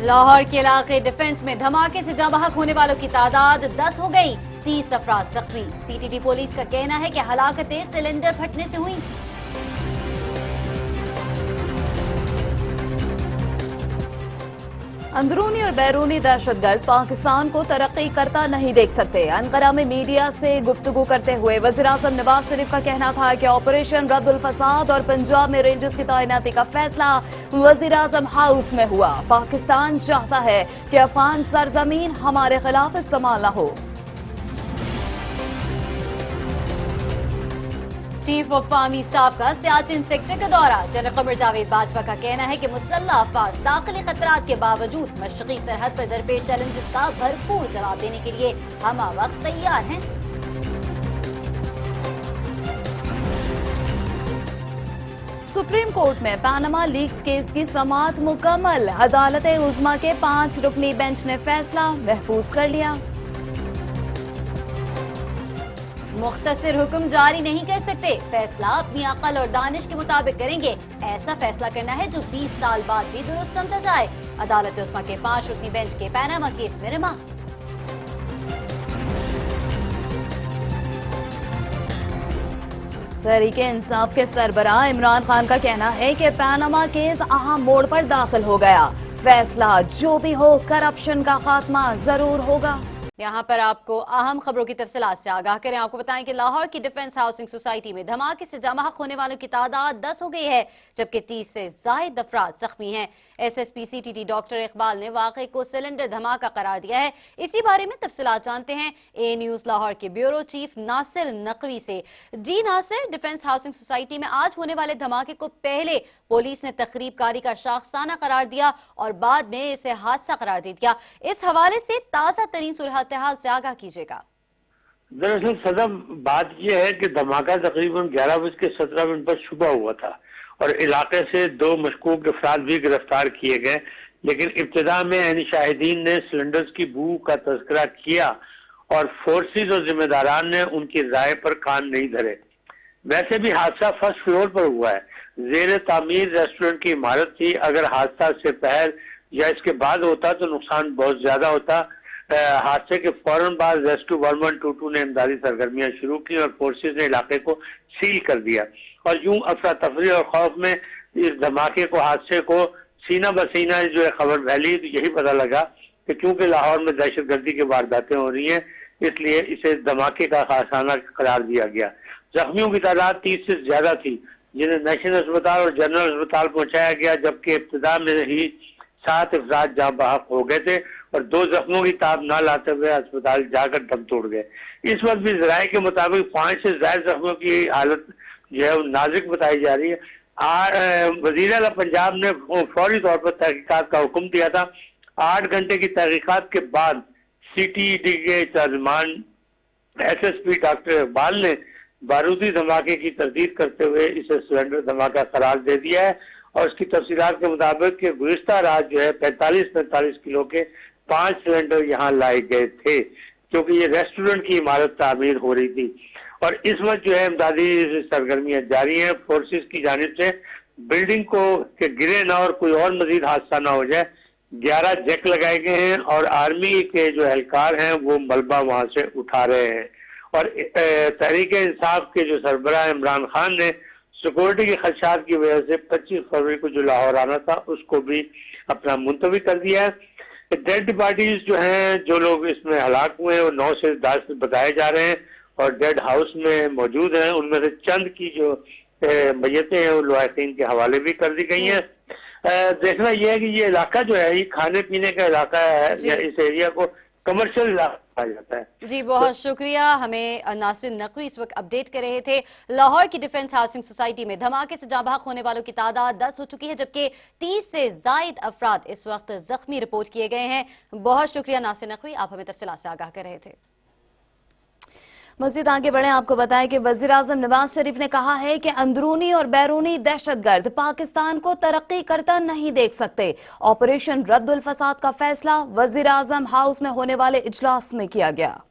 लाहौर के इलाके डिफेंस में धमाके से जाँ बहक होने वालों की तादाद 10 हो गई, 30 अफराद जख्मी। सीटीटी पुलिस का कहना है कि हलाकतें सिलेंडर फटने से हुई। अंदरूनी और बैरूनी दहशतगर्द पाकिस्तान को तरक्की करता नहीं देख सकते। अंकारा में मीडिया से गुफ्तगू करते हुए वज़ीर-ए-आज़म नवाज शरीफ का कहना था कि ऑपरेशन रद्दुल फसाद और पंजाब में रेंजर्स की तैनाती का फैसला वज़ीर-ए-आज़म हाउस में हुआ। पाकिस्तान चाहता है कि अफगान सरजमीन हमारे खिलाफ इस्तेमाल न हो। चीफ ऑफ आर्मी स्टाफ का सियाचिन सेक्टर का दौरा। जनरल कमर जावेद बाजवा का कहना है कि मुसल्लह अफवाज दाखिली खतरात के बावजूद मशरकी सरहद पर दरपेश चैलेंजेस का भरपूर जवाब देने के लिए हम वक्त तैयार हैं। सुप्रीम कोर्ट में पनामा लीक्स केस की समाअत मुकम्मल। अदालत उज़्मा के 5 रुकनी बेंच ने फैसला महफूज कर लिया। मुख्तसर हुक्म जारी नहीं कर सकते, फैसला अपनी अकल और दानिश के मुताबिक करेंगे। ऐसा फैसला करना है जो 20 साल बाद भी दुरुस्त समझा जाए। अदालत उस्मा के 5 रुकनी बेंच के पनामा केस में रिमांड। तहरीके इंसाफ के सरबराह इमरान खान का कहना है कि पनामा केस अहम मोड़ पर दाखिल हो गया। फैसला जो भी हो, करप्शन का खात्मा जरूर होगा। यहाँ पर आपको अहम खबरों की तफसीलात से आगाह करें। आपको बताएं कि लाहौर की डिफेंस हाउसिंग सोसाइटी में धमाके से जाँ बहक होने वालों की तादाद 10 हो गई है, जबकि 30 से जायद अफराद जख्मी हैं। एसएसपी सीटीटी डॉक्टर इकबाल ने वाक़े को सिलेंडर धमाका करार दिया है। इसी बारे में तफसीलात जानते हैं ए न्यूज़ लाहौर के ब्यूरो चीफ नासिर नकवी से। जी नासिर, डिफेंस हाउसिंग सोसाइटी में आज होने वाले धमाके को पहले पुलिस ने तखरीबकारी का शाखसाना करार दिया और बाद में इसे हादसा करार दे दिया। इस हवाले से ताज़ा तरीन सूरत हाल से आगाह कीजिएगा। दरअसल सदर बात यह है कि धमाका तकरीबन 11:17 पर सुबह हुआ था और इलाके से 2 मशकूक अफराद भी गिरफ्तार किए गए, लेकिन इब्तिदा में यानी शाहिदीन ने सिलेंडर्स की बू का तस्करा किया और फोर्सेस और जिम्मेदारान ने उनकी राय पर कान नहीं धरे। वैसे भी हादसा फर्स्ट फ्लोर पर हुआ है। जेर तामीर रेस्टोरेंट की इमारत थी। अगर हादसा से पहले या इसके बाद होता तो नुकसान बहुत ज्यादा होता। हादसे के फौरन बाद रेस्क्यू 1122 ने इमदादी सरगर्मियां शुरू की और फोर्सेस ने इलाके को सील कर दिया और यूं अफरा तफरी और खौफ में इस धमाके को, हादसे को सीना बसीना जो है खबर फैली, तो यही पता लगा कि क्योंकि लाहौर में दहशतगर्दी की वारदातें हो रही हैं, इसलिए इसे धमाके का खासाना करार दिया गया। जख्मियों की तादाद 30 से ज्यादा थी, जिन्हें नेशनल अस्पताल और जनरल अस्पताल पहुंचाया गया, जबकि इब्तिदा में ही 7 अफराद जाँ बहक हो गए थे और 2 जख्मों की ताब न लाते हुए अस्पताल जाकर दम तोड़ गए। इस वक्त भी जराये के मुताबिक 5 से ज्यादा जख्मों की हालत जो है नाजुक बताई जा रही है। वजीर आला पंजाब ने फौरी तौर पर तहकीकात का हुक्म दिया था। 8 घंटे की तहकीकात के बाद सीटीईटी के तर्जमान एसएसपी डॉक्टर इकबाल ने बारूदी धमाके की तरदीद करते हुए इसे सिलेंडर धमाका करार दे दिया है और इसकी तफसीलात के मुताबिक कि गुज़िश्ता रात जो है 45 किलो के 5 सिलेंडर यहाँ लाए गए थे, क्योंकि ये रेस्टोरेंट की इमारत तामीर हो रही थी। और इस वक्त जो है इमदादी सरगर्मियां जारी हैं। फोर्सेस की जानिब से बिल्डिंग को के गिरे ना और कोई और मजीद हादसा ना हो जाए 11 जैक लगाए गए हैं और आर्मी के जो एहलकार हैं वो मलबा वहां से उठा रहे हैं। और तहरीक इंसाफ के जो सरबराह इमरान खान ने सिक्योरिटी के खदशात की वजह से 25 फरवरी को जो लाहौर आना था उसको भी अपना मुलतवी कर दिया है। डेड बॉडीज जो हैं, जो लोग इसमें हलाक हुए हैं वो 9 से 10 बताए जा रहे हैं और डेड हाउस में मौजूद हैं। उनमें से चंद की जो मैयतें हैं वो लवाहिकीन के हवाले भी कर दी गई हैं। देखना यह है कि ये इलाका जो है ये खाने पीने का इलाका है, इस एरिया को कमर्शियल इलाका कहा जाता है। जी बहुत शुक्रिया। हमें नासिर नकवी इस वक्त अपडेट कर रहे थे। लाहौर की डिफेंस हाउसिंग सोसाइटी में धमाके से जाँ बहक होने वालों की तादाद 10 हो चुकी है, जबकि 30 से जायद अफराद इस वक्त जख्मी रिपोर्ट किए गए हैं। बहुत शुक्रिया नासिर नकवी, आप हमें तफसीलात से आगाह कर रहे थे। मज़ीद आगे बढ़े, आपको बताएं कि वज़ीर-ए-आज़म नवाज शरीफ ने कहा है कि अंदरूनी और बैरूनी दहशतगर्द पाकिस्तान को तरक्की करता नहीं देख सकते। ऑपरेशन रद्दुल फसाद का फैसला वज़ीर-ए-आज़म हाउस में होने वाले इजलास में किया गया।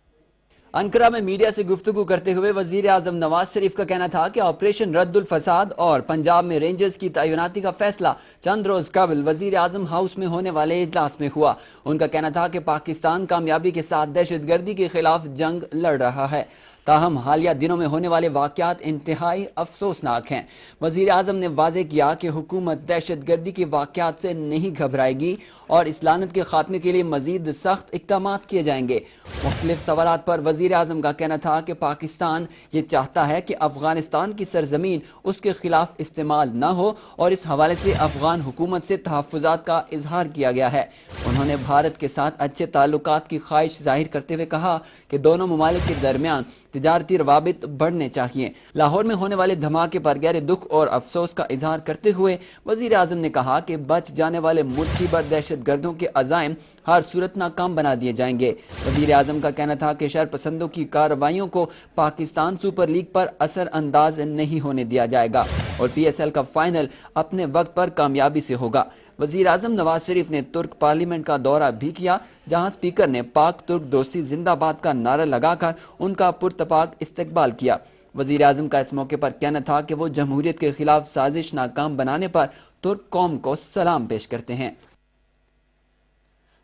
انقرہ میں میڈیا سے گفتگو کرتے ہوئے وزیر اعظم نواز شریف کا کہنا تھا کہ آپریشن رد الفساد اور پنجاب میں رینجرز کی تعیناتی کا فیصلہ چند روز قبل وزیر اعظم ہاؤس میں ہونے والے اجلاس میں ہوا۔ ان کا کہنا تھا کہ پاکستان کامیابی کے ساتھ دہشت گردی کے خلاف جنگ لڑ رہا ہے، تاہم حالیہ دنوں میں ہونے والے واقعات انتہائی افسوسناک ہیں۔ وزیر اعظم نے واضح کیا کہ حکومت دہشت گردی کے واقعات سے نہیں گھبرائے گی اور اس لعنت کے خاتمے کے لیے مزید سخت اقدامات کیے جائیں گے۔ مختلف سوالات پر وزیر اعظم کا کہنا تھا کہ پاکستان یہ چاہتا ہے کہ افغانستان کی سرزمین اس کے خلاف استعمال نہ ہو اور اس حوالے سے افغان حکومت سے تحفظات کا اظہار کیا گیا ہے۔ انہوں نے بھارت کے ساتھ اچھے تعلقات کی خواہش ظاہر کرتے ہوئے کہا کہ دونوں ممالک کے درمیان تجارتی روابط بڑھنے چاہیے۔ لاہور میں ہونے والے دھماکے پر گہرے دکھ اور افسوس کا اظہار کرتے ہوئے وزیر اعظم نے کہا کہ بچ جانے والے مٹھی بھر دہشت گردوں کے عزائم ہر صورت ناکام بنا دیے جائیں گے۔ وزیر اعظم کا کہنا تھا کہ شر پسندوں کی کارروائیوں کو پاکستان سپر لیگ پر اثر انداز نہیں ہونے دیا جائے گا اور پی ایس ایل کا فائنل اپنے وقت پر کامیابی سے ہوگا۔ وزیر اعظم نواز شریف نے ترک پارلیمنٹ کا دورہ بھی کیا، جہاں اسپیکر نے پاک ترک دوستی زندہ باد کا نعرہ لگا کر ان کا پرتپاک استقبال کیا۔ وزیر اعظم کا اس موقع پر کہنا تھا کہ وہ جمہوریت کے خلاف سازش ناکام بنانے پر ترک قوم کو سلام پیش کرتے ہیں۔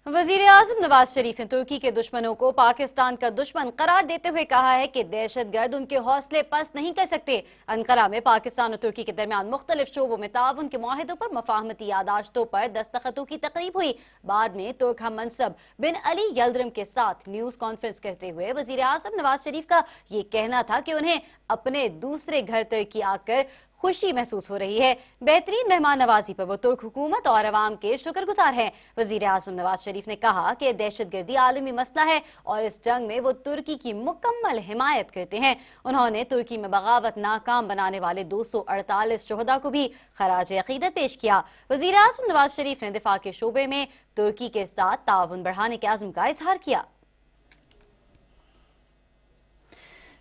وزیر اعظم نواز شریف نے ترکی کے دشمنوں کو پاکستان کا دشمن قرار دیتے ہوئے کہا ہے کہ دہشت گرد ان کے حوصلے پست نہیں کر سکتے۔ انقرہ میں پاکستان اور ترکی کے درمیان مختلف شعبوں میں تعاون کے معاہدوں پر مفاہمتی یادداشتوں پر دستخطوں کی تقریب ہوئی۔ بعد میں ترک ہم منصب بن علی یلدرم کے ساتھ نیوز کانفرنس کرتے ہوئے وزیر اعظم نواز شریف کا یہ کہنا تھا کہ انہیں اپنے دوسرے گھر ترکی آ کر خوشی محسوس ہو رہی ہے۔ بہترین مہمان نوازی پر وہ ترک حکومت اور عوام کے شکر گزار ہیں۔ وزیر اعظم نواز شریف نے کہا کہ دہشت گردی عالمی مسئلہ ہے اور اس جنگ میں وہ ترکی کی مکمل حمایت کرتے ہیں۔ انہوں نے ترکی میں بغاوت ناکام بنانے والے 248 شہداء کو بھی خراج عقیدت پیش کیا۔ وزیر اعظم نواز شریف نے دفاع کے شعبے میں ترکی کے ساتھ تعاون بڑھانے کے عزم کا اظہار کیا۔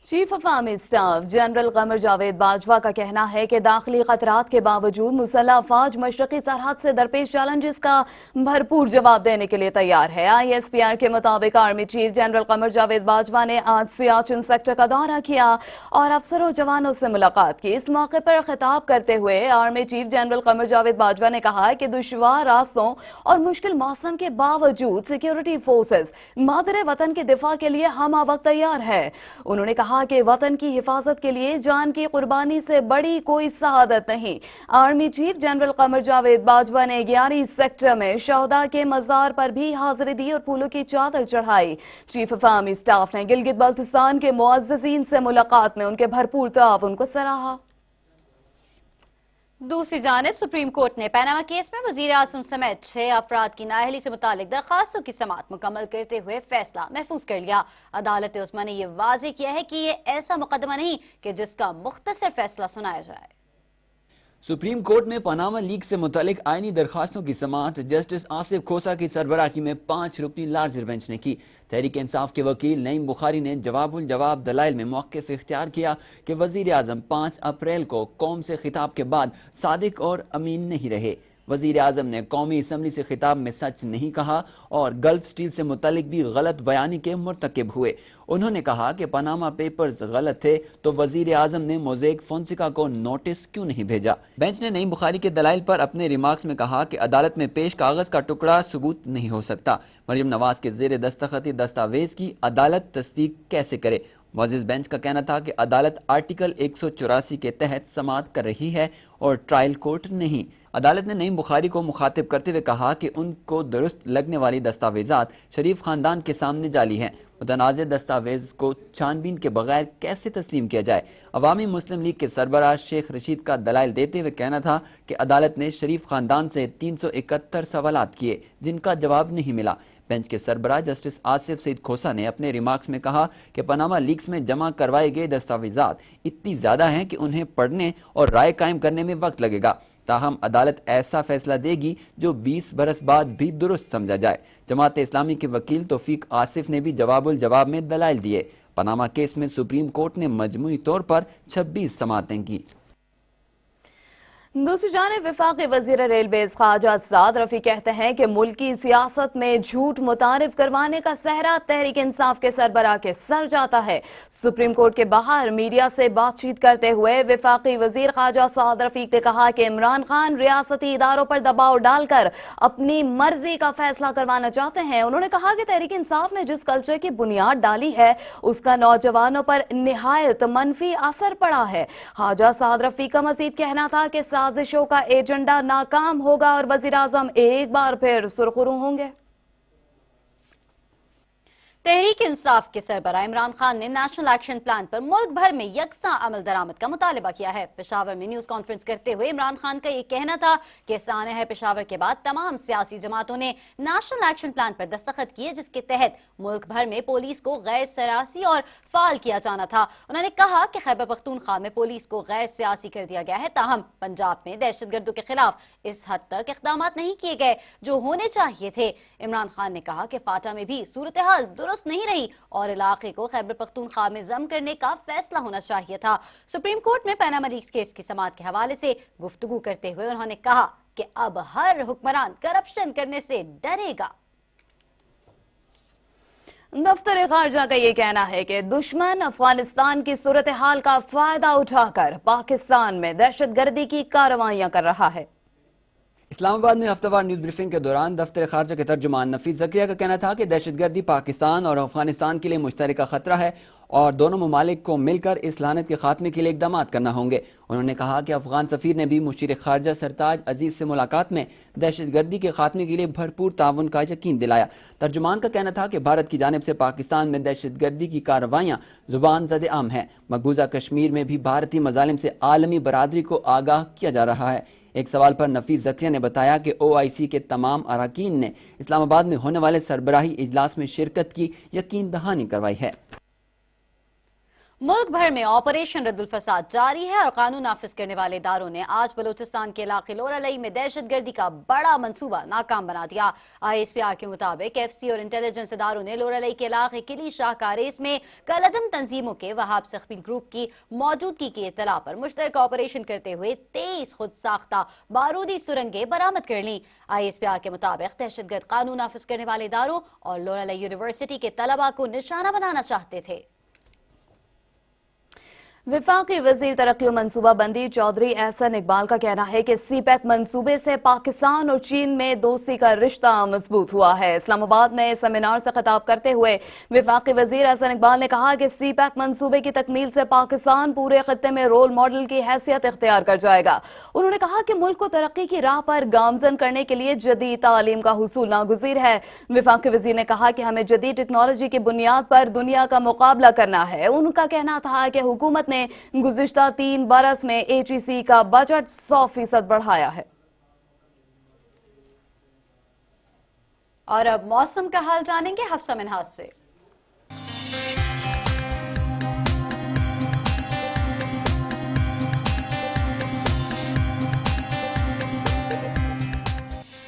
Chief of army staff general Qamar Javed Bajwa کا کہنا ہے کہ داخلی خطرات کے باوجود مسلح افواج مشرقی سرحد سے درپیش چیلنجز کا بھرپور جواب دینے کے لیے تیار ہے۔ آئی ایس پی آر کے مطابق army chief general Qamar Javed Bajwa نے آج سیاچن سیکٹر کا دورہ کیا اور افسروں جوانوں سے ملاقات کی۔ اس موقع پر خطاب کرتے ہوئے army chief general Qamar Javed Bajwa نے کہا کہ دشوار راستوں اور مشکل موسم کے باوجود سیکیورٹی فورسز مادر وطن کے دفاع کے لیے ہمہ وقت تیار ہے۔ انہوں نے کہا کہ وطن کی حفاظت کے لیے جان کی قربانی سے بڑی کوئی سعادت نہیں۔ Army chief general Qamar Javed Bajwa نے 11 سیکٹر میں شہداء کے مزار پر بھی حاضری دی اور پھولوں کی چادر چڑھائی۔ چیف آف آرمی اسٹاف نے گلگت بلتستان کے معززین سے ملاقات میں ان کے بھرپور تعاون کو سراہا۔ دوسری جانب سپریم کورٹ نے پیناما کیس میں وزیر اعظم سمیت 6 افراد کی نااہلی سے متعلق درخواستوں کی سماعت مکمل کرتے ہوئے فیصلہ محفوظ کر لیا۔ عدالت عظمیٰ نے یہ واضح کیا ہے کہ یہ ایسا مقدمہ نہیں کہ جس کا مختصر فیصلہ سنایا جائے۔ سپریم کورٹ میں پاناما لیک سے متعلق آئینی درخواستوں کی سماعت جسٹس آصف کھوسہ کی سربراہی میں 5 رکنی لارجر بینچ نے کی۔ تحریک انصاف کے وکیل نعیم بخاری نے جواب الجواب دلائل میں موقف اختیار کیا کہ وزیر اعظم 5 اپریل کو قوم سے خطاب کے بعد صادق اور امین نہیں رہے۔ وزیر اعظم نے قومی اسمبلی سے خطاب میں سچ نہیں کہا اور گلف سٹیل سے متعلق بھی غلط بیانی کے مرتکب ہوئے۔ انہوں نے کہا کہ پاناما پیپرز غلط تھے تو وزیر اعظم نے موزیک فونسیکا کو نوٹس کیوں نہیں بھیجا۔ بینچ نے نعیم بخاری کے دلائل پر اپنے ریمارکس میں کہا کہ عدالت میں پیش کاغذ کا ٹکڑا ثبوت نہیں ہو سکتا۔ مریم نواز کے زیر دستخطی دستاویز کی عدالت تصدیق کیسے کرے؟ معزز بینچ کا کہنا تھا کہ عدالت آرٹیکل 184 کے تحت سماعت کر رہی ہے اور ٹرائل کورٹ نہیں۔ عدالت نے نعیم بخاری کو مخاطب کرتے ہوئے کہا کہ ان کو درست لگنے والی دستاویزات شریف خاندان کے سامنے جعلی ہیں۔ متنازع دستاویز کو چھان بین کے بغیر کیسے تسلیم کیا جائے؟ عوامی مسلم لیگ کے سربراہ شیخ رشید کا دلائل دیتے ہوئے کہنا تھا کہ عدالت نے شریف خاندان سے 371 سوالات کیے جن کا جواب نہیں ملا۔ بینچ کے سربراہ جسٹس آصف سعید کھوسہ نے اپنے ریمارکس میں کہا کہ پاناما لیکس میں جمع کروائے گئے دستاویزات اتنی زیادہ ہیں کہ انہیں پڑھنے اور رائے قائم کرنے میں وقت لگے گا، تاہم عدالت ایسا فیصلہ دے گی جو 20 برس بعد بھی درست سمجھا جائے۔ جماعت اسلامی کے وکیل توفیق آصف نے بھی جواب الجواب میں دلائل دیے۔ پاناما کیس میں سپریم کورٹ نے مجموعی طور پر 26 سماعتیں کی۔ दूसरी जानिब वफाकी वजीर रेलवेज ख्वाजा साद रफी कहते हैं कि मुल्की सियासत में झूठ मुतारिफ करवाने का सहरा तहरीक इंसाफ के सरबराह के सर जाता है। सुप्रीम कोर्ट के बाहर मीडिया से बातचीत करते हुए वफाकी वजीर ख्वाजा साद रफी ने कहा कि इमरान खान रियासती इदारों पर दबाव डालकर अपनी मर्जी का फैसला करवाना चाहते हैं। उन्होंने कहा कि तहरीक इंसाफ ने जिस कल्चर की बुनियाद डाली है उसका नौजवानों पर निहायत मनफी असर पड़ा है। ख्वाजा साद रफी का मजीद कहना था कि साजिशों का एजेंडा नाकाम होगा और वजीर आजम एक बार फिर सुर्खरू होंगे। तहरीक इंसाफ के सरबराह इमरान खान ने नेशनल एक्शन प्लान पर मुल्क भर में यकसा अमल दरामद का मुतालबा किया है। पेशावर में न्यूज कॉन्फ्रेंस करते हुए इमरान खान का ये कहना था कि सानह पेशावर के बाद तमाम सियासी जमातों ने नेशनल एक्शन प्लान पर दस्तखत किए, जिसके तहत मुल्क भर में पुलिस को गैर सियासी और फाल किया जाना था। उन्होंने कहा कि खैबर पख्तूनख्वा में पुलिस को गैर सियासी कर दिया गया है, ताहम पंजाब में दहशतगर्दों के खिलाफ इस हद तक इक़दाम नहीं किए गए जो होने चाहिए थे। इमरान खान ने कहा कि फाटा में भी सूरत हाल दुरुस्त नहीं रही और इलाके को खैबर पख्तूनख्वा में जम करने का फैसला होना चाहिए था। सुप्रीम कोर्ट में पनामा लीक्स केस की समाअत के हवाले से गुफ्तगू करते हुए उन्होंने कहा कि अब हर हुक्मरान करप्शन करने से डरेगा। दफ्तर खारजा का ये कहना है कि दुश्मन अफगानिस्तान की सूरत हाल का फायदा उठाकर पाकिस्तान में दहशतगर्दी की कार्रवाइयां कर रहा है। इस्लामाबाद में हफ्तावार न्यूज ब्रीफिंग के दौरान दफ्तर खारजा के तर्जुमान नफीस ज़किया का कहना था कि दहशतगर्दी पाकिस्तान और अफगानिस्तान के लिए मुश्तरका खतरा है और दोनों ममालिक को मिलकर इस लानत के खात्मे के लिए इक़दाम करना होंगे। उन्होंने कहा कि अफगान सफ़ीर ने भी मुशीर खारजा सरताज अजीज़ से मुलाकात में दहशतगर्दी के खात्मे के लिए भरपूर ताउन का यकीन दिलाया। तर्जुमान का कहना था कि भारत की जानिब से पाकिस्तान में दहशतगर्दी की कार्रवाइयाँ ज़ुबान ज़द आम हैं। मकबूजा कश्मीर में भी भारतीय मज़ालिम से आलमी बरादरी को आगाह किया जा रहा है। एक सवाल पर नफीस ज़किया ने बताया कि OIC के तमाम अरकान ने इस्लामाबाद में होने वाले सरबराही इजलास में शिरकत की यकीन दहानी करवाई है। मुल्क भर में ऑपरेशन रद्दुल फसाद जारी है और कानून नाफिज करने वाले इदारों ने आज बलूचिस्तान के इलाके लोरालई में दहशतगर्दी का बड़ा मंसूबा नाकाम बना दिया। ISPR के मुताबिक FC और इंटेलिजेंस इदारों ने लोरालई के इलाके किली शाह कारेस में कलअदम तंजीमों के वहाब सख्फी ग्रुप की मौजूदगी की इत्तला पर मुश्तरका ऑपरेशन करते हुए 23 खुद साख्ता बारूदी सुरंगें बरामद कर ली। ISPR के मुताबिक दहशतगर्द कानून नाफिज करने वाले इदारों और लोरालई यूनिवर्सिटी के तलबा को निशाना बनाना चाहते थे। वफाकी वजीर तरक्की और मनसूबा बंदी चौधरी एहसन इकबाल का कहना है कि CPEC मंसूबे से पाकिस्तान और चीन में दोस्ती का रिश्ता मजबूत हुआ है। इस्लामाबाद में सेमिनार से खिताब करते हुए वफाकी वजीर एहसन इकबाल ने कहा कि CPEC मंसूबे की तकमील से पाकिस्तान पूरे खत्ते में रोल मॉडल की हैसियत इख्तियार कर जाएगा। उन्होंने कहा कि मुल्क को तरक्की की राह पर गामजन करने के लिए जदीद तालीम का हुसूल नागुज़ीर है। वफाकी वजीर ने कहा कि हमें जदीद टेक्नोलॉजी की बुनियाद पर दुनिया का मुकाबला करना है। उनका कहना था कि हुकूमत ने गुज़िश्ता 3 बरस में HEC का बजट 100% बढ़ाया है। और अब मौसम का हाल जानेंगे हफ्सा मिनहाज से।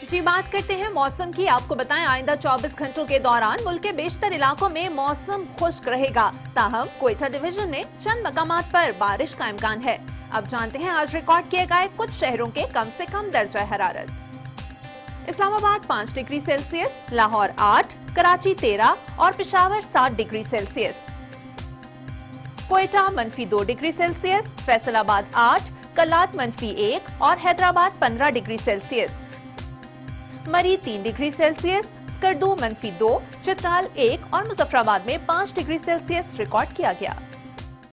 जी बात करते हैं मौसम की। आपको बताएं आइंदा 24 घंटों के दौरान मुल्क के बेशतर इलाकों में मौसम खुश्क रहेगा, ताहम कोयटा डिवीजन में चंद मकामात पर बारिश का इम्कान है। अब जानते हैं आज रिकॉर्ड किए गए कुछ शहरों के कम से कम दर्जा हरारत। इस्लामाबाद 5 डिग्री सेल्सियस, लाहौर 8, कराची 13 और Peshawar 7 degree Celsius. Quetta -2 degree Celsius, Faisalabad 8, कल्लात -1 और हैदराबाद 15 डिग्री सेल्सियस। मरी 3 डिग्री सेल्सियस, स्कर्दू -2, चित्राल 1 और मुजफ्फराबाद में 5 डिग्री सेल्सियस रिकॉर्ड किया गया।